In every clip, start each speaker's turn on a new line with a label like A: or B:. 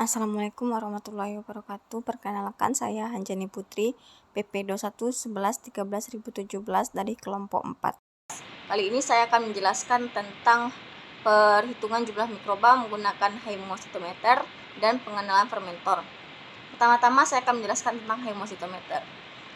A: Assalamualaikum warahmatullahi wabarakatuh. Perkenalkan, saya Hanjani Putri, PP 21 11 13 2017 dari kelompok 4. Kali ini saya akan menjelaskan tentang perhitungan jumlah mikroba menggunakan hemositometer dan pengenalan fermentor. Pertama-tama saya akan menjelaskan tentang hemositometer.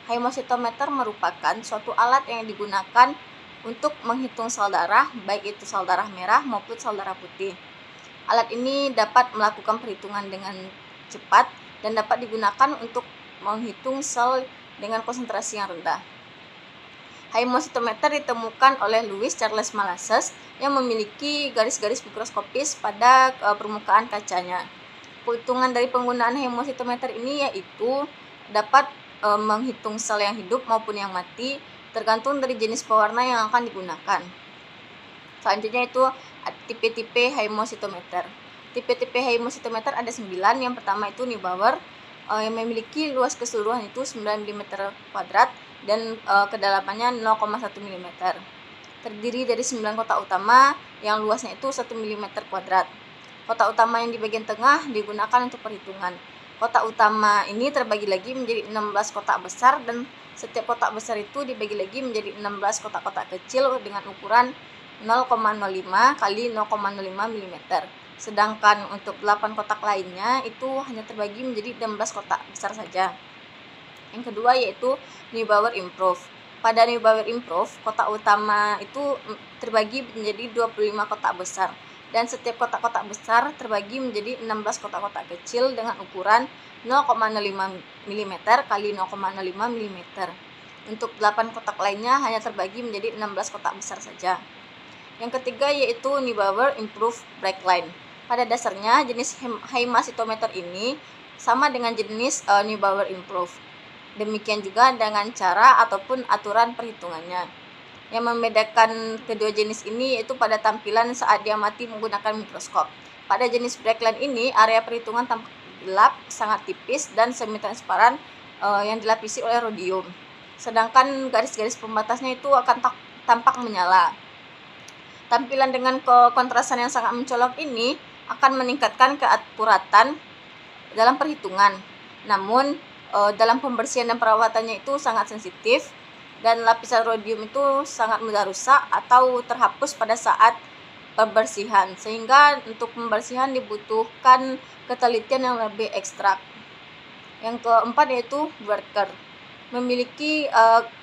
A: Hemositometer merupakan suatu alat yang digunakan untuk menghitung sel darah, baik itu sel darah merah maupun sel darah putih. Alat ini dapat melakukan perhitungan dengan cepat dan dapat digunakan untuk menghitung sel dengan konsentrasi yang rendah. Hemositometer ditemukan oleh Louis Charles Malassez yang memiliki garis-garis mikroskopis pada permukaan kacanya. Keuntungan dari penggunaan hemositometer ini yaitu dapat menghitung sel yang hidup maupun yang mati tergantung dari jenis pewarna yang akan digunakan. Selanjutnya itu tipe-tipe hemositometer. Tipe-tipe hemositometer ada 9. Yang pertama itu Neubauer yang memiliki luas keseluruhan itu 9 mm kuadrat dan kedalamannya 0,1 mm. Terdiri dari 9 kotak utama yang luasnya itu 1 mm kuadrat. Kotak utama yang di bagian tengah digunakan untuk perhitungan. Kotak utama ini terbagi lagi menjadi 16 kotak besar dan setiap kotak besar itu dibagi lagi menjadi 16 kotak-kotak kecil dengan ukuran 0,05 kali 0,05 mm. Sedangkan untuk 8 kotak lainnya itu hanya terbagi menjadi 16 kotak besar saja. Yang kedua yaitu Neubauer Improve. Pada Neubauer Improve, kotak utama itu terbagi menjadi 25 kotak besar dan setiap kotak-kotak besar terbagi menjadi 16 kotak-kotak kecil dengan ukuran 0,05 mm kali 0,05 mm. Untuk 8 kotak lainnya hanya terbagi menjadi 16 kotak besar saja. Yang ketiga yaitu Neubauer Improve Breakline. Pada dasarnya jenis hemositometer ini sama dengan jenis Neubauer Improve. Demikian juga dengan cara ataupun aturan perhitungannya. Yang membedakan kedua jenis ini yaitu pada tampilan saat diamati menggunakan mikroskop. Pada jenis Breakline ini area perhitungan tampak gelap, sangat tipis dan semi transparan yang dilapisi oleh rhodium. Sedangkan garis-garis pembatasnya itu akan tampak menyala. Tampilan dengan kontrasan yang sangat mencolok ini akan meningkatkan keakuratan dalam perhitungan. Namun dalam pembersihan dan perawatannya itu sangat sensitif dan lapisan rhodium itu sangat mudah rusak atau terhapus pada saat pembersihan, sehingga untuk pembersihan dibutuhkan ketelitian yang lebih ekstrak. Yang keempat yaitu Barker. Memiliki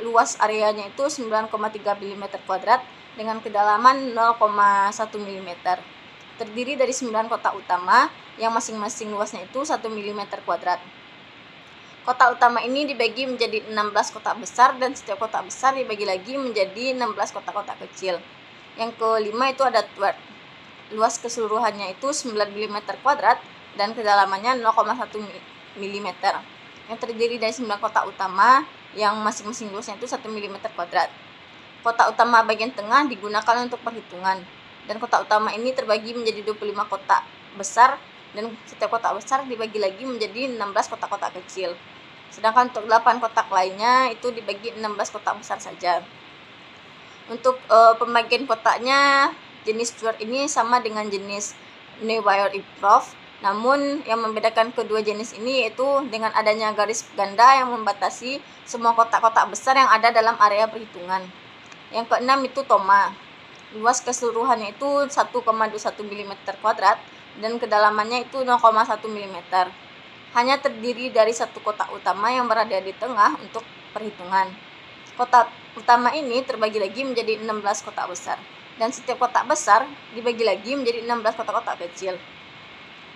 A: luas areanya itu 9,3 mm kuadrat dengan kedalaman 0,1 mm. Terdiri dari 9 kotak utama yang masing-masing luasnya itu 1 mm kuadrat. Kotak utama ini dibagi menjadi 16 kotak besar dan setiap kotak besar dibagi lagi menjadi 16 kotak-kotak kecil. Yang kelima itu ada Thwart. Luas keseluruhannya itu 9 mm kuadrat dan kedalamannya 0,1 mm. Yang terdiri dari 9 kotak utama yang masing-masing luasnya itu 1 mm kuadrat. Kotak utama bagian tengah digunakan untuk perhitungan dan kotak utama ini terbagi menjadi 25 kotak besar dan setiap kotak besar dibagi lagi menjadi 16 kotak-kotak kecil. Sedangkan untuk 8 kotak lainnya itu dibagi 16 kotak besar saja. Untuk pembagian kotaknya jenis Thwart ini sama dengan jenis Neubauer Improve. Namun yang membedakan kedua jenis ini yaitu dengan adanya garis ganda yang membatasi semua kotak-kotak besar yang ada dalam area perhitungan. Yang keenam itu Thoma. Luas keseluruhannya itu 1,21 mm kuadrat dan kedalamannya itu 0,1 mm. Hanya terdiri dari satu kotak utama yang berada di tengah untuk perhitungan. Kotak utama ini terbagi lagi menjadi 16 kotak besar dan setiap kotak besar dibagi lagi menjadi 16 kotak-kotak kecil.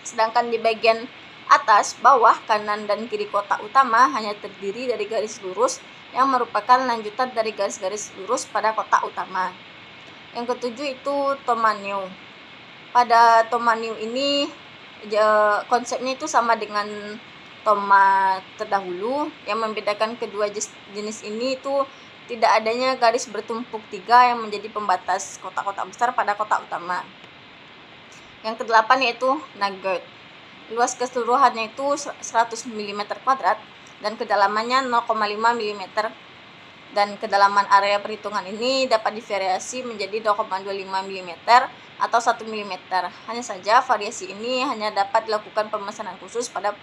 A: Sedangkan di bagian atas, bawah, kanan, dan kiri kotak utama hanya terdiri dari garis lurus yang merupakan lanjutan dari garis-garis lurus pada kotak utama. Yang ketujuh itu Thoma New. Pada Thoma New ini konsepnya itu sama dengan Thoma terdahulu. Yang membedakan kedua jenis ini itu tidak adanya garis bertumpuk 3 yang menjadi pembatas kotak-kotak besar pada kotak utama. Yang kedelapan yaitu Nugget. Luas keseluruhannya itu 100 mm kuadrat dan kedalamannya 0,5 mm. dan kedalaman area perhitungan ini dapat divariasi menjadi 2,25 mm atau 1 mm. Hanya saja variasi ini hanya dapat dilakukan pemesanan khusus pada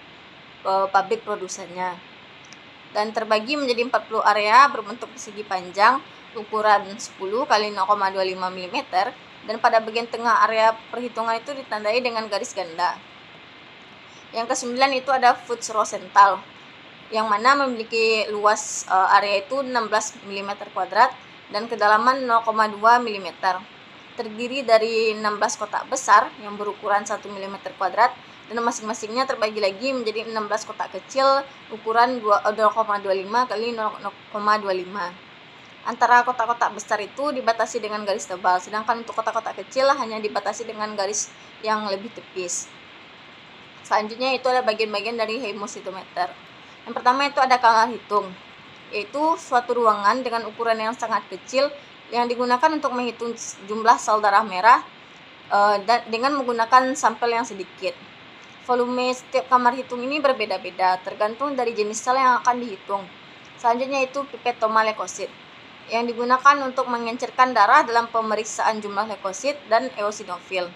A: pabrik produsennya. Dan terbagi menjadi 40 area berbentuk persegi panjang ukuran 10 x 0,25 mm, dan pada bagian tengah area perhitungan itu ditandai dengan garis ganda. Yang ke-9 itu ada Fuchs Rosenthal, yang mana memiliki luas area itu 16 mm kuadrat dan kedalaman 0,2 mm. Terdiri dari 16 kotak besar yang berukuran 1 mm kuadrat, dan masing-masingnya terbagi lagi menjadi 16 kotak kecil ukuran 0,25 x 0,25. Antara kotak-kotak besar itu dibatasi dengan garis tebal, sedangkan untuk kotak-kotak kecil hanya dibatasi dengan garis yang lebih tipis. Selanjutnya itu ada bagian-bagian dari hemositometer. Yang pertama itu ada kamar hitung, yaitu suatu ruangan dengan ukuran yang sangat kecil yang digunakan untuk menghitung jumlah sel darah merah dengan menggunakan sampel yang sedikit. Volume setiap kamar hitung ini berbeda-beda tergantung dari jenis sel yang akan dihitung. Selanjutnya itu pipetoma leukosit, yang digunakan untuk mengencerkan darah dalam pemeriksaan jumlah leukosit dan eosinofil.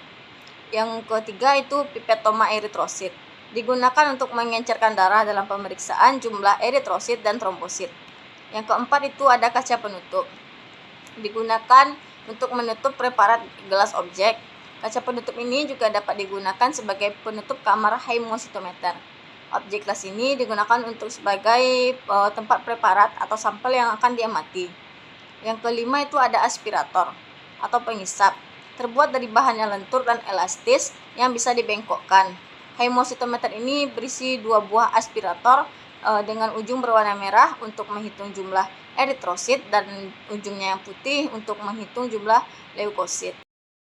A: Yang ketiga itu pipetoma eritrosit, digunakan untuk mengencerkan darah dalam pemeriksaan jumlah eritrosit dan trombosit. Yang keempat itu ada kaca penutup, digunakan untuk menutup preparat gelas objek. Kaca penutup ini juga dapat digunakan sebagai penutup kamar hemositometer. Objek gelas ini digunakan untuk sebagai tempat preparat atau sampel yang akan diamati. Yang kelima itu ada aspirator atau pengisap, terbuat dari bahan yang lentur dan elastis yang bisa dibengkokkan. Hemositometer ini berisi 2 buah aspirator dengan ujung berwarna merah untuk menghitung jumlah eritrosit dan ujungnya yang putih untuk menghitung jumlah leukosit.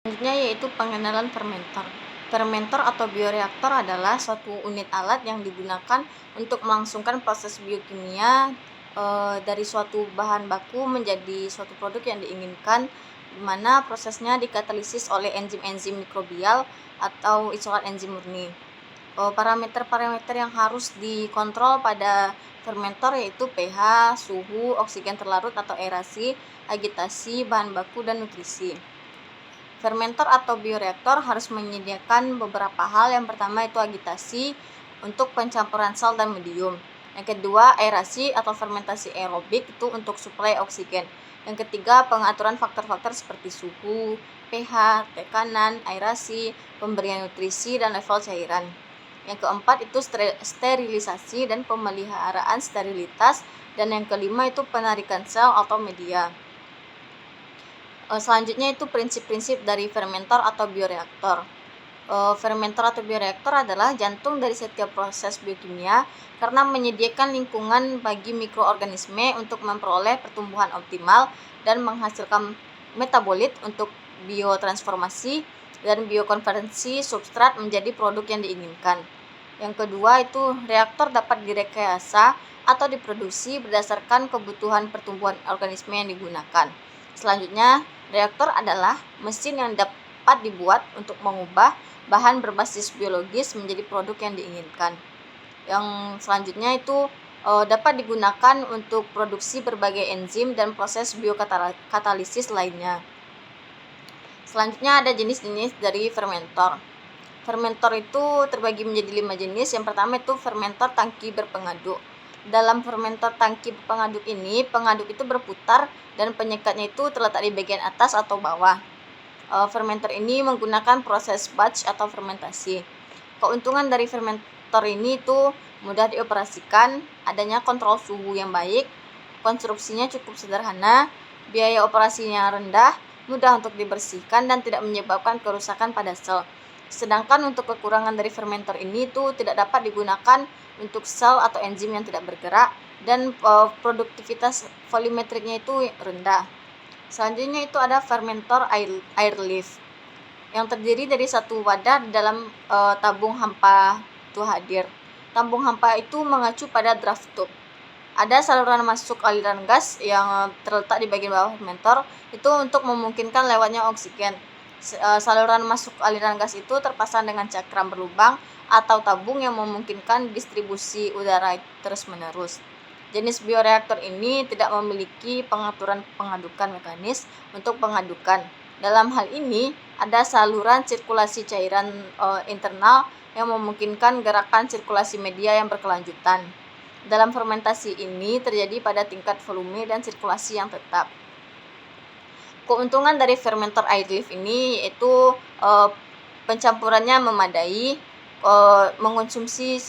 A: Selanjutnya yaitu pengenalan fermenter. Fermenter atau bioreaktor adalah suatu unit alat yang digunakan untuk melangsungkan proses biokimia dari suatu bahan baku menjadi suatu produk yang diinginkan, di mana prosesnya dikatalisis oleh enzim-enzim mikrobial atau isolat enzim murni. Parameter-parameter yang harus dikontrol pada fermenter yaitu pH, suhu, oksigen terlarut atau aerasi, agitasi, bahan baku, dan nutrisi. Fermenter atau bioreaktor harus menyediakan beberapa hal. Yang pertama itu agitasi untuk pencampuran sel dan medium. Yang kedua, aerasi atau fermentasi aerobik itu untuk suplai oksigen. Yang ketiga, pengaturan faktor-faktor seperti suhu, pH, tekanan, aerasi, pemberian nutrisi, dan level cairan. Yang keempat itu sterilisasi dan pemeliharaan sterilitas. Dan yang kelima itu penarikan sel atau media. Selanjutnya itu prinsip-prinsip dari fermenter atau bioreaktor. Fermenter atau bioreaktor adalah jantung dari setiap proses biokimia karena menyediakan lingkungan bagi mikroorganisme untuk memperoleh pertumbuhan optimal dan menghasilkan metabolit untuk biotransformasi dan biokonversi substrat menjadi produk yang diinginkan. Yang kedua itu reaktor dapat direkayasa atau diproduksi berdasarkan kebutuhan pertumbuhan organisme yang digunakan. Selanjutnya, reaktor adalah mesin yang dapat dibuat untuk mengubah bahan berbasis biologis menjadi produk yang diinginkan. Yang selanjutnya itu dapat digunakan untuk produksi berbagai enzim dan proses biokatalisis lainnya. Selanjutnya ada jenis-jenis dari fermentor. Fermentor itu terbagi menjadi 5 jenis. Yang pertama itu fermentor tangki berpengaduk. Dalam fermentor tangki pengaduk ini, pengaduk itu berputar dan penyekatnya itu terletak di bagian atas atau bawah. Fermentor ini menggunakan proses batch atau fermentasi. Keuntungan dari fermentor ini itu mudah dioperasikan, adanya kontrol suhu yang baik, konstruksinya cukup sederhana, biaya operasinya rendah, mudah untuk dibersihkan dan tidak menyebabkan kerusakan pada sel. Sedangkan untuk kekurangan dari fermentor ini itu tidak dapat digunakan untuk sel atau enzim yang tidak bergerak dan produktivitas volumetriknya itu rendah. Selanjutnya itu ada fermentor airlift yang terdiri dari satu wadah di dalam tabung hampa itu hadir. Tabung hampa itu mengacu pada draft tube. Ada saluran masuk aliran gas yang terletak di bagian bawah fermentor itu untuk memungkinkan lewatnya oksigen. Saluran masuk aliran gas itu terpasang dengan cakram berlubang atau tabung yang memungkinkan distribusi udara terus-menerus. Jenis bioreaktor ini tidak memiliki pengaturan pengadukan mekanis untuk pengadukan. Dalam hal ini, ada saluran sirkulasi cairan internal yang memungkinkan gerakan sirkulasi media yang berkelanjutan. Dalam fermentasi ini terjadi pada tingkat volume dan sirkulasi yang tetap. Keuntungan dari fermenter airlift ini yaitu pencampurannya memadai, mengonsumsi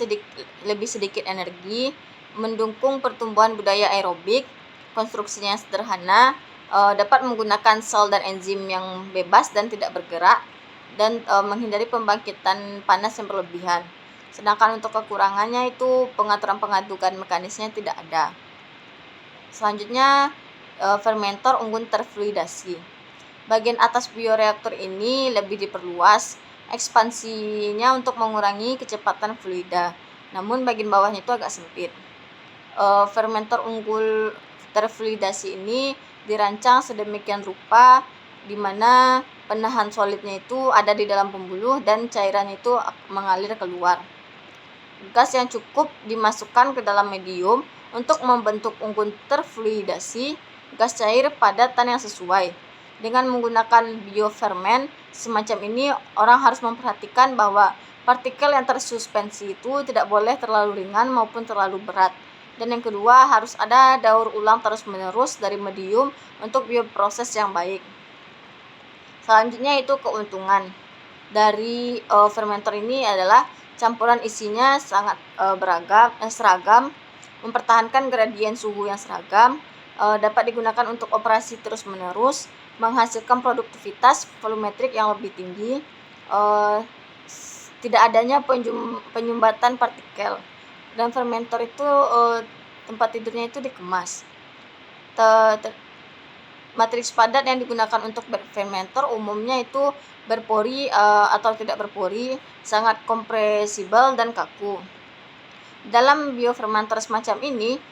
A: lebih sedikit energi, mendukung pertumbuhan budaya aerobik, konstruksinya sederhana, dapat menggunakan sel dan enzim yang bebas dan tidak bergerak, dan menghindari pembangkitan panas yang berlebihan. Sedangkan untuk kekurangannya itu pengaturan pengadukan mekanisnya tidak ada. Selanjutnya fermenter unggun terfluidasi. Bagian atas bioreaktor ini lebih diperluas ekspansinya untuk mengurangi kecepatan fluida, namun bagian bawahnya itu agak sempit. Fermenter unggul terfluidasi ini dirancang sedemikian rupa di mana penahan solidnya itu ada di dalam pembuluh dan cairan itu mengalir keluar. Gas yang cukup dimasukkan ke dalam medium untuk membentuk unggun terfluidasi gas cair padatan yang sesuai. Dengan menggunakan bioferment semacam ini, orang harus memperhatikan bahwa partikel yang tersuspensi itu tidak boleh terlalu ringan maupun terlalu berat. Dan yang kedua, harus ada daur ulang terus-menerus dari medium untuk bioproses yang baik. Selanjutnya itu keuntungan dari fermenter ini adalah campuran isinya sangat seragam, mempertahankan gradien suhu yang seragam, dapat digunakan untuk operasi terus-menerus, menghasilkan produktivitas volumetrik yang lebih tinggi, tidak adanya penyumbatan partikel, dan fermenter itu tempat tidurnya itu dikemas. Matriks padat yang digunakan untuk fermenter umumnya itu berpori atau tidak berpori, sangat kompresibel dan kaku. Dalam biofermenter semacam ini,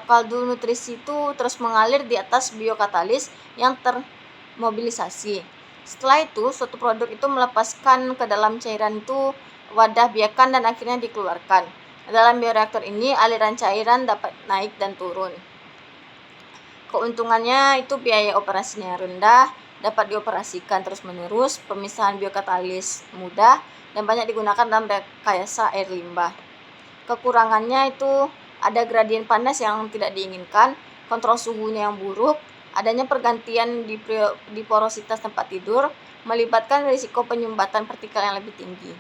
A: kaldu nutrisi itu terus mengalir di atas biokatalis yang termobilisasi. Setelah itu, suatu produk itu melepaskan ke dalam cairan itu wadah biakan dan akhirnya dikeluarkan. Dalam bioreaktor ini, aliran cairan dapat naik dan turun. Keuntungannya itu biaya operasinya rendah, dapat dioperasikan terus-menerus, pemisahan biokatalis mudah, dan banyak digunakan dalam rekayasa air limbah. Kekurangannya itu ada gradien panas yang tidak diinginkan, kontrol suhunya yang buruk, adanya pergantian di porositas tempat tidur, melibatkan risiko penyumbatan partikel yang lebih tinggi.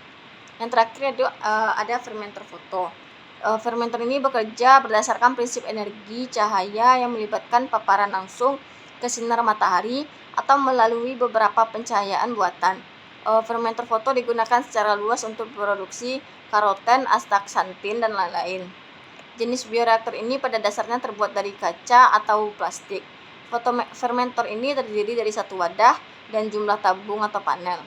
A: Yang terakhir itu ada fermenter foto. Fermenter ini bekerja berdasarkan prinsip energi cahaya yang melibatkan paparan langsung ke sinar matahari atau melalui beberapa pencahayaan buatan. Fermenter foto digunakan secara luas untuk produksi karoten, astaxanthin, dan lain-lain. Jenis bioreaktor ini pada dasarnya terbuat dari kaca atau plastik. Fermenter ini terdiri dari satu wadah dan jumlah tabung atau panel.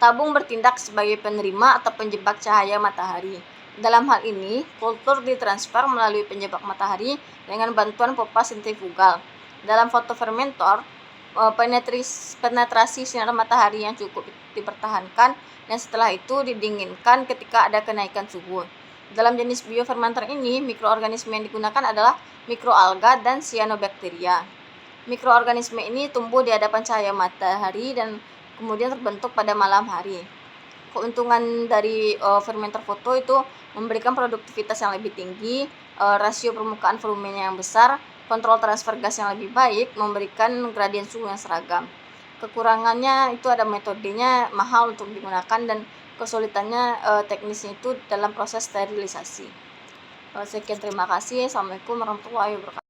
A: Tabung bertindak sebagai penerima atau penjebak cahaya matahari. Dalam hal ini, kultur ditransfer melalui penjebak matahari dengan bantuan pompa sentrifugal. Dalam fotofermentor, penetrasi sinar matahari yang cukup dipertahankan dan setelah itu didinginkan ketika ada kenaikan suhu. Dalam jenis biofermenter ini, mikroorganisme yang digunakan adalah mikroalga dan cyanobacteria. Mikroorganisme ini tumbuh di hadapan cahaya matahari dan kemudian terbentuk pada malam hari. Keuntungan dari fermenter foto itu memberikan produktivitas yang lebih tinggi, rasio permukaan volumenya yang besar, kontrol transfer gas yang lebih baik, memberikan gradien suhu yang seragam. Kekurangannya itu ada metodenya mahal untuk digunakan dan kesulitannya teknisnya itu dalam proses sterilisasi. Sekian, terima kasih. Assalamualaikum warahmatullahi wabarakatuh.